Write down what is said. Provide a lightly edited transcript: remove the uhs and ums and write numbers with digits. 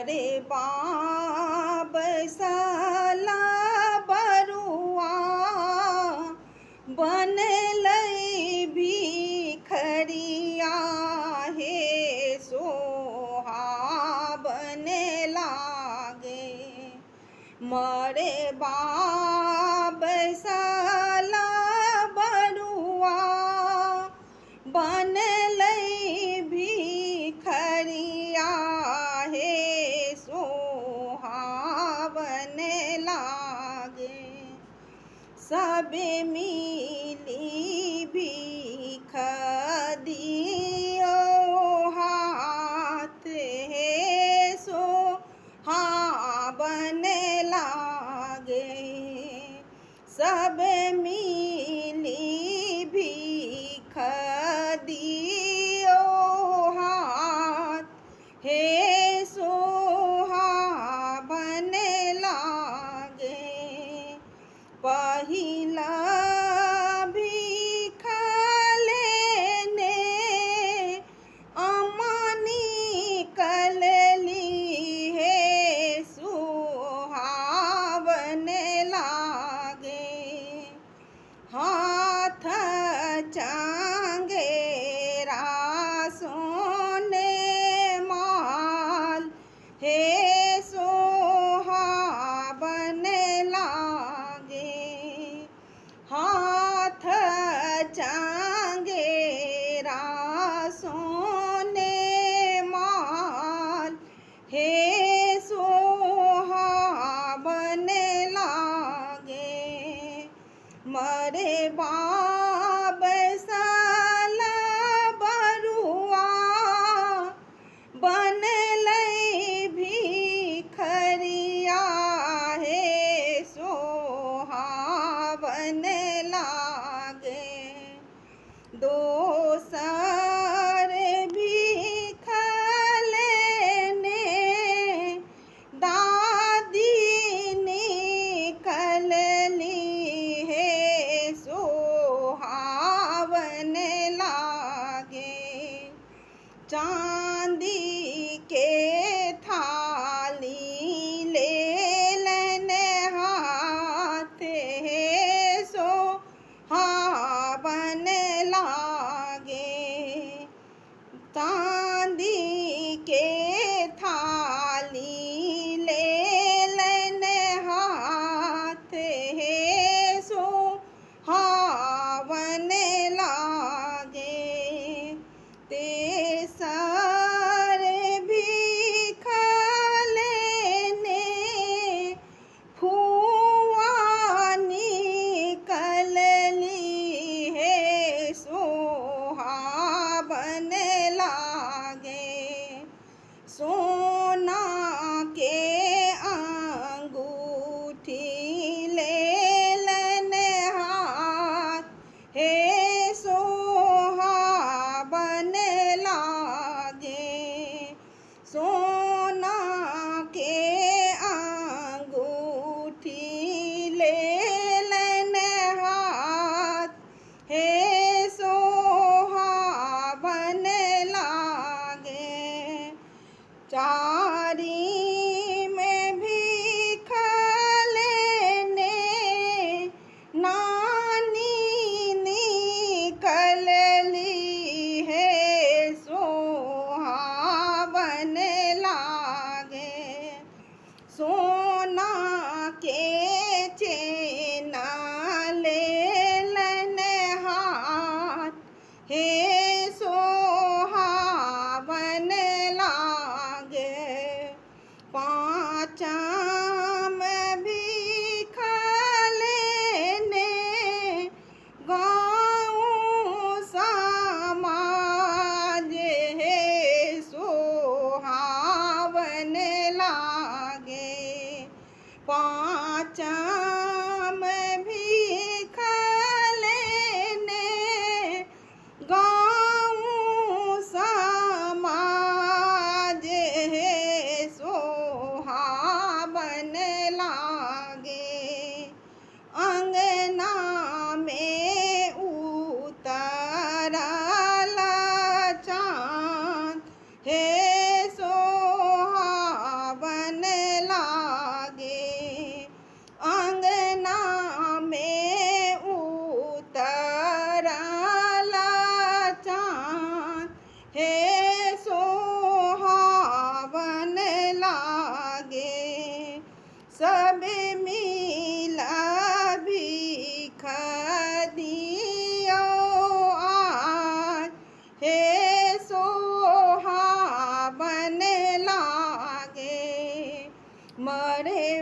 मरे बाप साला बरुआ बनल भिखरिया हे सोहावन लागे। मरे बाप साला बरुआ बनल भिखरिया हे सोहावन लागे। सबे मिली भीख दियो हाथ हे सोहावन लागे। सब मिली भीख दियो हाथ हे सोहावन लागे। पहिला भीख लेने अमनी कलली हे सोहावन लागे। हाथ चांगेरा सोने माल हे सोहावन लागे। हाथ चांगेरा सोने माल हे सोहावन लागे। मरे बाप साला बरुआ बनल भिखरिया हे सोहावन लागे। दोसर भीख लेने दादी निकलली हे सोहावन लागे। चांदी के थाली लेलन हाथ हे सोहावन लागे। चांदी के थाली लेलन हाथ हे सोहावन लागे। तेसर भीख लेने फुआ निकलली हे सोहावन लागे। सोना के अंगूठी लेलन हाथ हे सोहावन लागे। सोना के अंगूठी लेलन हाथ हे सोहावन लागे। चारी में भीख लेने नानी निकलली हे सोहावन लागे। सोना के चेना लेलन हाथ हे सोहावन लागे। पाँचम भीख लेने गाँव समाज हे सोहावन लागे। पाँचम भीख लेने गाँव समाज हे सोहावन लागे। अंगना में उतरल चाँद हे सोहावन मरे